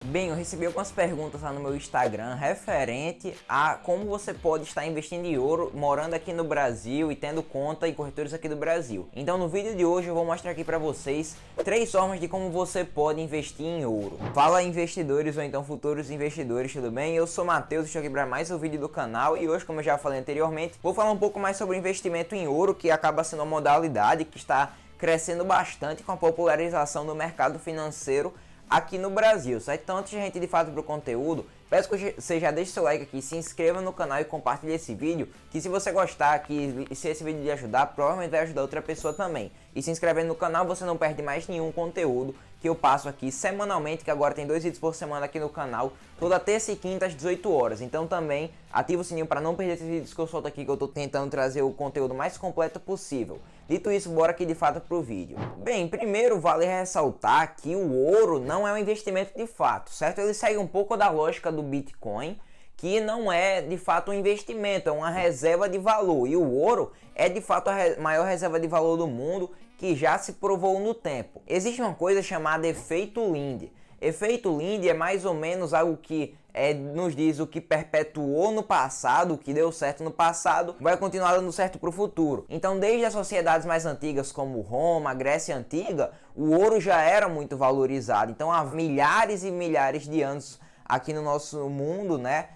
Bem, eu recebi algumas perguntas lá no meu Instagram referente a como você pode estar investindo em ouro morando aqui no Brasil e tendo conta em corretores aqui do Brasil. Então no vídeo de hoje eu vou mostrar aqui para vocês 3 formas de como você pode investir em ouro. Fala investidores ou então futuros investidores, tudo bem? Eu sou Matheus, estou aqui para mais um vídeo do canal e hoje, como eu já falei anteriormente, vou falar um pouco mais sobre investimento em ouro, que acaba sendo uma modalidade que está crescendo bastante com a popularização do mercado financeiro aqui no Brasil, certo? Então antes de a gente de fato pro conteúdo, peço que você já deixe seu like aqui, se inscreva no canal e compartilhe esse vídeo, que se você gostar aqui e se esse vídeo lhe ajudar, provavelmente vai ajudar outra pessoa também. E se inscrevendo no canal, você não perde mais nenhum conteúdo que eu passo aqui semanalmente, que agora tem 2 vídeos por semana aqui no canal, toda terça e quinta às 18 horas. Então também ativa o sininho para não perder esses vídeos que eu solto aqui, que eu tô tentando trazer o conteúdo mais completo possível. Dito isso, bora aqui de fato pro vídeo. Bem, primeiro vale ressaltar que o ouro não é um investimento de fato, certo? Ele segue um pouco da lógica do Bitcoin, que não é de fato um investimento, é uma reserva de valor. E o ouro é de fato a maior reserva de valor do mundo, que já se provou no tempo. Existe uma coisa chamada efeito Linde. Efeito Linde é mais ou menos algo que nos diz o que perpetuou no passado, o que deu certo no passado, vai continuar dando certo para o futuro. Então, desde as sociedades mais antigas como Roma, Grécia Antiga, o ouro já era muito valorizado. Então, há milhares e milhares de anos aqui no nosso mundo, né?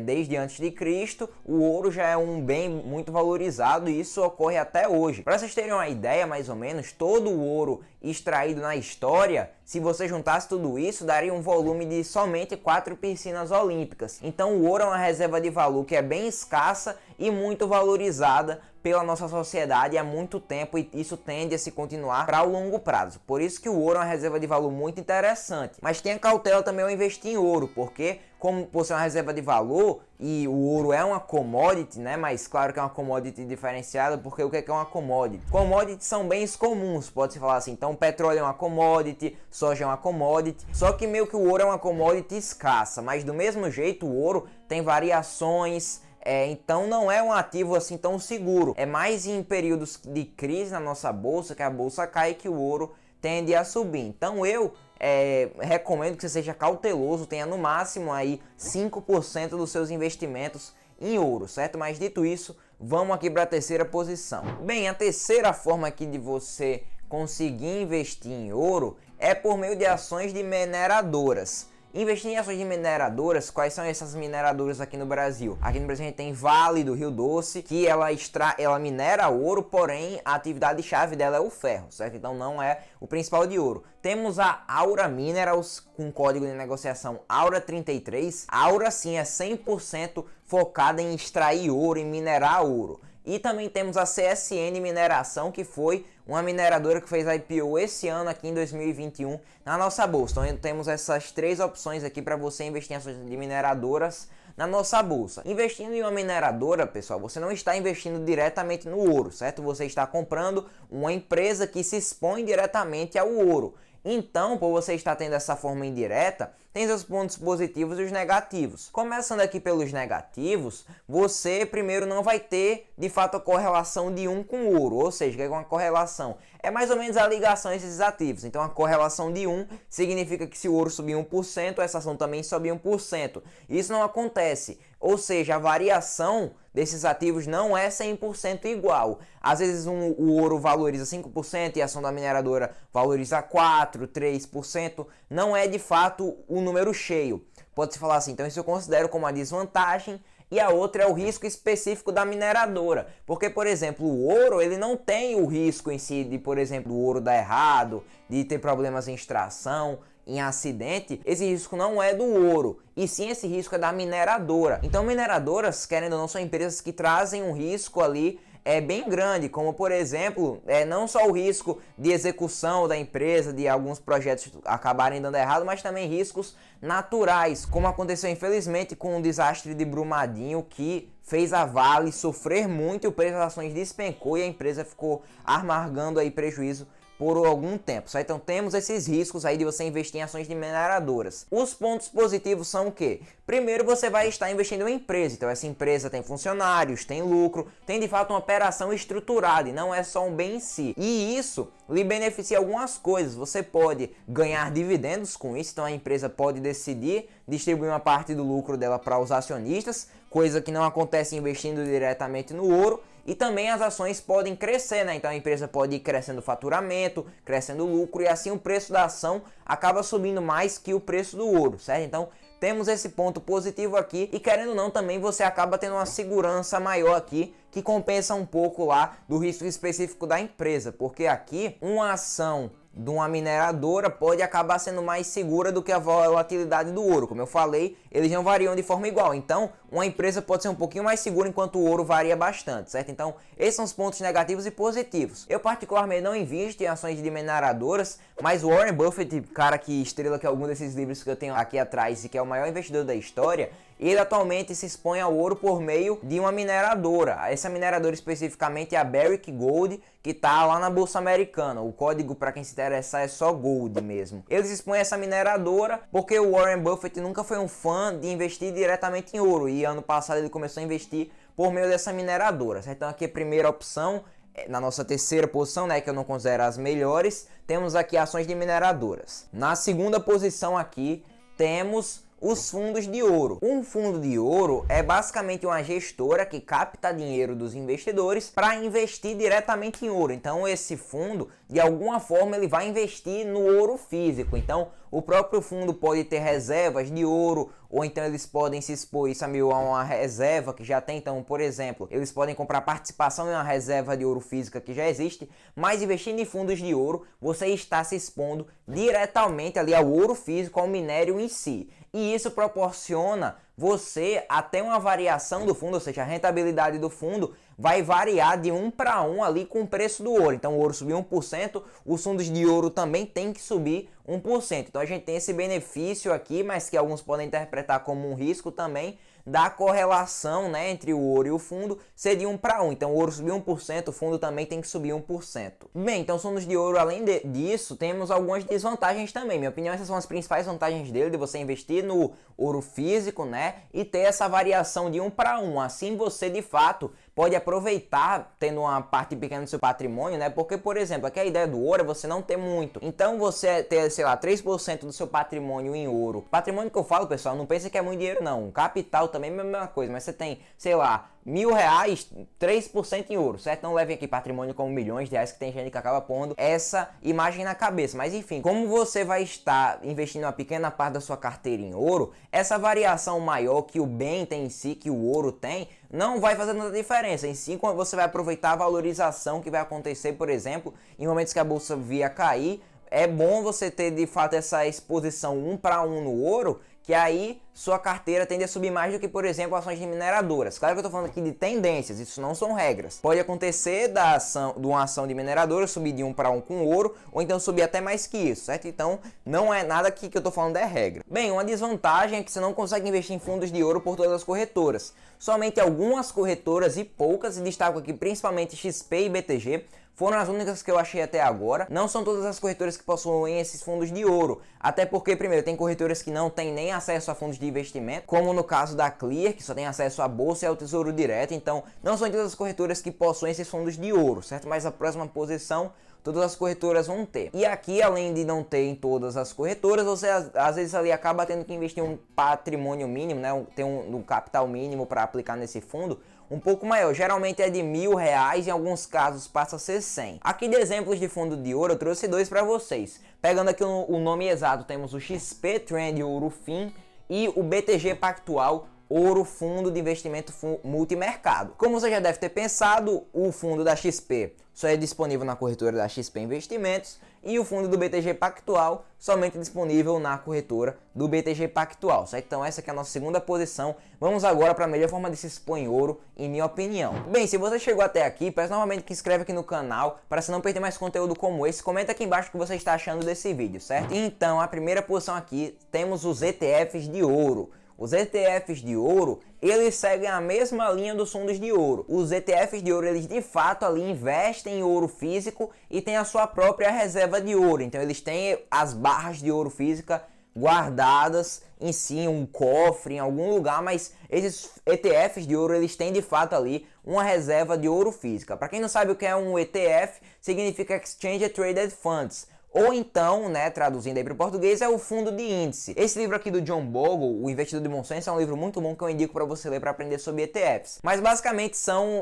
Desde antes de Cristo, o ouro já é um bem muito valorizado e isso ocorre até hoje. Para vocês terem uma ideia, mais ou menos, todo o ouro extraído na história, se você juntasse tudo isso, daria um volume de somente 4 piscinas olímpicas. Então o ouro é uma reserva de valor que é bem escassa e muito valorizada pela nossa sociedade há muito tempo, e isso tende a se continuar para o longo prazo. Por isso que o ouro é uma reserva de valor muito interessante. Mas tenha cautela também ao investir em ouro, porque como por ser uma reserva de valor e o ouro é uma commodity, né? Mas claro que é uma commodity diferenciada, porque o que é uma commodity? Commodities são bens comuns, pode-se falar assim. Então petróleo é uma commodity, soja é uma commodity, só que meio que o ouro é uma commodity escassa, mas do mesmo jeito o ouro tem variações. Então não é um ativo assim tão seguro. É mais em períodos de crise na nossa bolsa, que a bolsa cai, que o ouro tende a subir. Então eu recomendo que você seja cauteloso, tenha no máximo aí 5% dos seus investimentos em ouro, certo? Mas dito isso, vamos aqui para a terceira posição. Bem, a terceira forma aqui de você conseguir investir em ouro é por meio de ações de mineradoras. Investir em ações de mineradoras, quais são essas mineradoras aqui no Brasil? Aqui no Brasil a gente tem Vale do Rio Doce, que ela minera ouro, porém a atividade-chave dela é o ferro, certo? Então não é o principal de ouro. Temos a Aura Minerals, com código de negociação AURA33. A Aura sim é 100% focada em extrair ouro, em minerar ouro. E também temos a CSN Mineração, que foi uma mineradora que fez IPO esse ano aqui em 2021 na nossa bolsa. Então temos essas 3 opções aqui para você investir em ações de mineradoras na nossa bolsa. Investindo em uma mineradora, pessoal, você não está investindo diretamente no ouro, certo? Você está comprando uma empresa que se expõe diretamente ao ouro. Então, por você estar tendo essa forma indireta, tem os pontos positivos e os negativos. Começando aqui pelos negativos, você primeiro não vai ter, de fato, a correlação de um com o ouro. Ou seja, o que é uma correlação? É mais ou menos a ligação entre esses ativos. Então, a correlação de 1 significa que se o ouro subir 1%, essa ação também sobe 1%. Isso não acontece. Ou seja, a variação desses ativos não é 100% igual. Às vezes o ouro valoriza 5% e a ação da mineradora valoriza 4%, 3%. Não é de fato o número cheio. Pode-se falar assim, então isso eu considero como uma desvantagem. E a outra é o risco específico da mineradora. Porque, por exemplo, o ouro ele não tem o risco em si de, por exemplo, o ouro dar errado, de ter problemas em extração, em acidente. Esse risco não é do ouro, e sim esse risco é da mineradora. Então mineradoras, querendo ou não, são empresas que trazem um risco ali bem grande, como por exemplo, não só o risco de execução da empresa, de alguns projetos acabarem dando errado, mas também riscos naturais, como aconteceu infelizmente com o desastre de Brumadinho, que fez a Vale sofrer muito e o preço das ações despencou e a empresa ficou amargando aí prejuízo por algum tempo, certo? Então temos esses riscos aí de você investir em ações de mineradoras. Os pontos positivos são o quê? Primeiro, você vai estar investindo em empresa, então essa empresa tem funcionários, tem lucro, tem de fato uma operação estruturada e não é só um bem em si. E isso lhe beneficia algumas coisas, você pode ganhar dividendos com isso, então a empresa pode decidir distribuir uma parte do lucro dela para os acionistas, coisa que não acontece investindo diretamente no ouro. E também as ações podem crescer, né? Então a empresa pode ir crescendo o faturamento, crescendo o lucro e assim o preço da ação acaba subindo mais que o preço do ouro, certo? Então temos esse ponto positivo aqui e querendo ou não também você acaba tendo uma segurança maior aqui que compensa um pouco lá do risco específico da empresa, porque aqui uma ação de uma mineradora pode acabar sendo mais segura do que a volatilidade do ouro. Como eu falei, eles não variam de forma igual. Então, uma empresa pode ser um pouquinho mais segura enquanto o ouro varia bastante, certo? Então, esses são os pontos negativos e positivos. Eu particularmente não invisto em ações de mineradoras, mas o Warren Buffett, cara que estrela que é algum desses livros que eu tenho aqui atrás e que é o maior investidor da história, ele atualmente se expõe ao ouro por meio de uma mineradora. Essa mineradora especificamente é a Barrick Gold, que está lá na Bolsa Americana. O código para quem se interessar é só Gold mesmo. Ele se expõe a essa mineradora porque o Warren Buffett nunca foi um fã de investir diretamente em ouro. E ano passado ele começou a investir por meio dessa mineradora. Certo? Então aqui a primeira opção, na nossa terceira posição, né, que eu não considero as melhores, temos aqui ações de mineradoras. Na segunda posição aqui temos os fundos de ouro. Um fundo de ouro é basicamente uma gestora que capta dinheiro dos investidores para investir diretamente em ouro. Então esse fundo, de alguma forma, ele vai investir no ouro físico. Então o próprio fundo pode ter reservas de ouro, ou então eles podem se expor isso a uma reserva que já tem. Então, por exemplo, eles podem comprar participação em uma reserva de ouro física que já existe, mas investindo em fundos de ouro, você está se expondo diretamente ali ao ouro físico, ao minério em si. E isso proporciona você até uma variação do fundo, ou seja, a rentabilidade do fundo vai variar de 1 para 1 ali com o preço do ouro. Então o ouro subiu 1%, os fundos de ouro também tem que subir 1%. Então a gente tem esse benefício aqui, mas que alguns podem interpretar como um risco também, da correlação, né, entre o ouro e o fundo ser de 1 para 1. Então o ouro subiu 1%, o fundo também tem que subir 1%. Bem, então os fundos de ouro, além disso, temos algumas desvantagens também. Minha opinião, essas são as principais vantagens dele, de você investir no ouro físico, né, e ter essa variação de 1 para 1. Assim você, de fato, pode aproveitar tendo uma parte pequena do seu patrimônio, né? Porque, por exemplo, aqui a ideia do ouro é você não ter muito. Então, você ter, sei lá, 3% do seu patrimônio em ouro. Patrimônio que eu falo, pessoal, não pense que é muito dinheiro, não. Capital também é a mesma coisa, mas você tem, sei lá, R$1.000, 3% em ouro, certo? Não levem aqui patrimônio como milhões de reais, que tem gente que acaba pondo essa imagem na cabeça. Mas enfim, como você vai estar investindo uma pequena parte da sua carteira em ouro, essa variação maior que o bem tem em si, que o ouro tem, não vai fazer tanta diferença. Em si, quando você vai aproveitar a valorização que vai acontecer, por exemplo, em momentos que a bolsa via cair, é bom você ter de fato essa exposição 1 para 1 no ouro, que aí sua carteira tende a subir mais do que, por exemplo, ações de mineradoras. Claro que eu estou falando aqui de tendências, isso não são regras. Pode acontecer de uma ação de mineradora subir de 1 para 1 com ouro, ou então subir até mais que isso, certo? Então, não é nada aqui que eu estou falando é regra. Bem, uma desvantagem é que você não consegue investir em fundos de ouro por todas as corretoras. Somente algumas corretoras e poucas, e destaco aqui principalmente XP e BTG, foram as únicas que eu achei até agora. Não são todas as corretoras que possuem esses fundos de ouro. Até porque, primeiro, tem corretoras que não têm nem acesso a fundos de investimento, como no caso da Clear, que só tem acesso à bolsa e ao tesouro direto. Então, não são todas as corretoras que possuem esses fundos de ouro, certo? Mas a próxima posição, todas as corretoras vão ter. E aqui, além de não ter em todas as corretoras, você às vezes ali acaba tendo que investir um patrimônio mínimo, né? Ter um capital mínimo para aplicar nesse fundo, um pouco maior, geralmente é de R$1.000, em alguns casos passa a ser 100. Aqui de exemplos de fundo de ouro eu trouxe dois para vocês. Pegando aqui o nome exato, temos o XP Trend Ouro Fim e o BTG Pactual Ouro Fundo de Investimento Multimercado. Como você já deve ter pensado, o fundo da XP só é disponível na corretora da XP Investimentos e o fundo do BTG Pactual somente disponível na corretora do BTG Pactual, certo? Então essa aqui é a nossa segunda posição. Vamos agora para a melhor forma de se expor em ouro, em minha opinião. Bem, se você chegou até aqui, peço novamente que se inscreva aqui no canal para você não perder mais conteúdo como esse. Comenta aqui embaixo o que você está achando desse vídeo, certo? Então, a primeira posição aqui, temos os ETFs de ouro. Os ETFs de ouro, eles seguem a mesma linha dos fundos de ouro. Os ETFs de ouro, eles de fato ali investem em ouro físico e têm a sua própria reserva de ouro. Então eles têm as barras de ouro física guardadas em si, um cofre, em algum lugar, mas esses ETFs de ouro, eles têm de fato ali uma reserva de ouro física. Para quem não sabe o que é um ETF, significa Exchange Traded Funds. Ou então, né, traduzindo aí para o português, é o fundo de índice. Esse livro aqui do John Bogle, O Investidor de Bom Senso, é um livro muito bom que eu indico para você ler para aprender sobre ETFs. Mas basicamente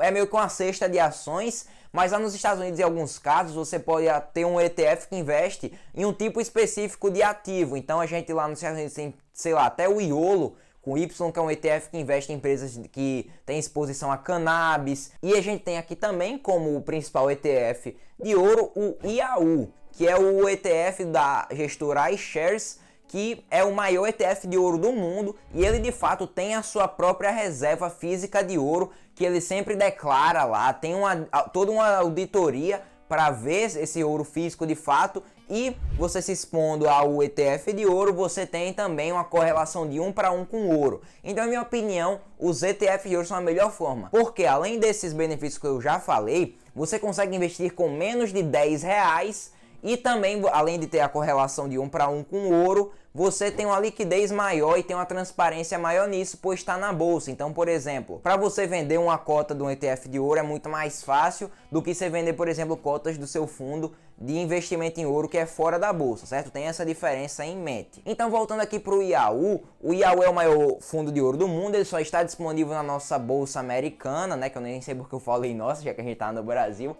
é meio que uma cesta de ações, mas lá nos Estados Unidos, em alguns casos, você pode ter um ETF que investe em um tipo específico de ativo. Então a gente lá nos Estados Unidos tem, sei lá, até o IOLO, com Y, que é um ETF que investe em empresas que têm exposição a cannabis. E a gente tem aqui também como o principal ETF de ouro o IAU, que é o ETF da gestora iShares, que é o maior ETF de ouro do mundo, e ele de fato tem a sua própria reserva física de ouro, que ele sempre declara lá, tem toda uma auditoria para ver esse ouro físico de fato, e você se expondo ao ETF de ouro, você tem também uma correlação de 1 para 1 com o ouro. Então, na minha opinião, os ETFs de ouro são a melhor forma, porque além desses benefícios que eu já falei, você consegue investir com menos de R$10, e também, além de ter a correlação de 1 para 1 com o ouro, você tem uma liquidez maior e tem uma transparência maior nisso, pois está na bolsa. Então, por exemplo, para você vender uma cota de um ETF de ouro é muito mais fácil do que você vender, por exemplo, cotas do seu fundo de investimento em ouro que é fora da bolsa, certo? Tem essa diferença em mente. Então, voltando aqui para o IAU é o maior fundo de ouro do mundo, ele só está disponível na nossa bolsa americana, né? Que eu nem sei porque eu falei nossa, já que a gente está no Brasil.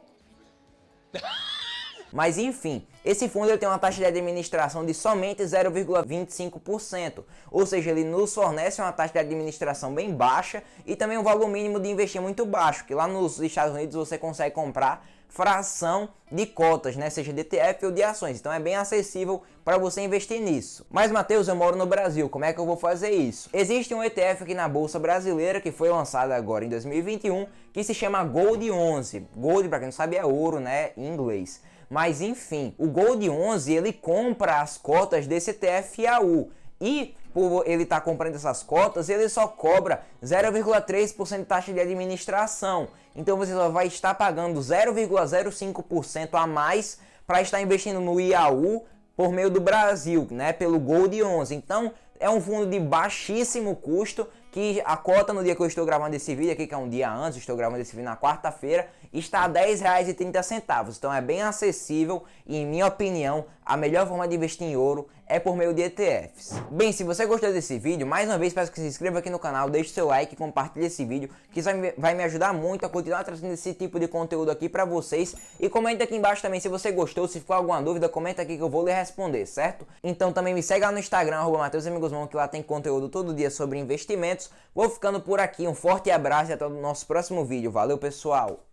Mas enfim, esse fundo ele tem uma taxa de administração de somente 0,25%, ou seja, ele nos fornece uma taxa de administração bem baixa e também um valor mínimo de investir muito baixo, que lá nos Estados Unidos você consegue comprar fração de cotas, né, seja de ETF ou de ações, então é bem acessível para você investir nisso. Mas Matheus, eu moro no Brasil, como é que eu vou fazer isso? Existe um ETF aqui na Bolsa Brasileira que foi lançado agora em 2021, que se chama Gold 11. Gold, para quem não sabe, é ouro, né, em inglês. Mas enfim, o Gold 11 ele compra as cotas desse ETF IAU e por ele estar comprando essas cotas, ele só cobra 0,3% de taxa de administração. Então você só vai estar pagando 0,05% a mais para estar investindo no IAU por meio do Brasil, né, pelo Gold 11. Então é um fundo de baixíssimo custo, que a cota no dia que eu estou gravando esse vídeo aqui, que é um dia antes, estou gravando esse vídeo na quarta-feira, está a R$10,30. Então é bem acessível e, em minha opinião, a melhor forma de investir em ouro é por meio de ETFs. Bem, se você gostou desse vídeo, mais uma vez peço que se inscreva aqui no canal, deixe seu like e compartilhe esse vídeo, que isso vai me ajudar muito a continuar trazendo esse tipo de conteúdo aqui pra vocês. E comenta aqui embaixo também se você gostou, se ficou alguma dúvida, comenta aqui que eu vou lhe responder, certo? Então também me segue lá no Instagram, @MatheusAmigosMão, que lá tem conteúdo todo dia sobre investimentos. Vou ficando por aqui, um forte abraço e até o nosso próximo vídeo. Valeu, pessoal!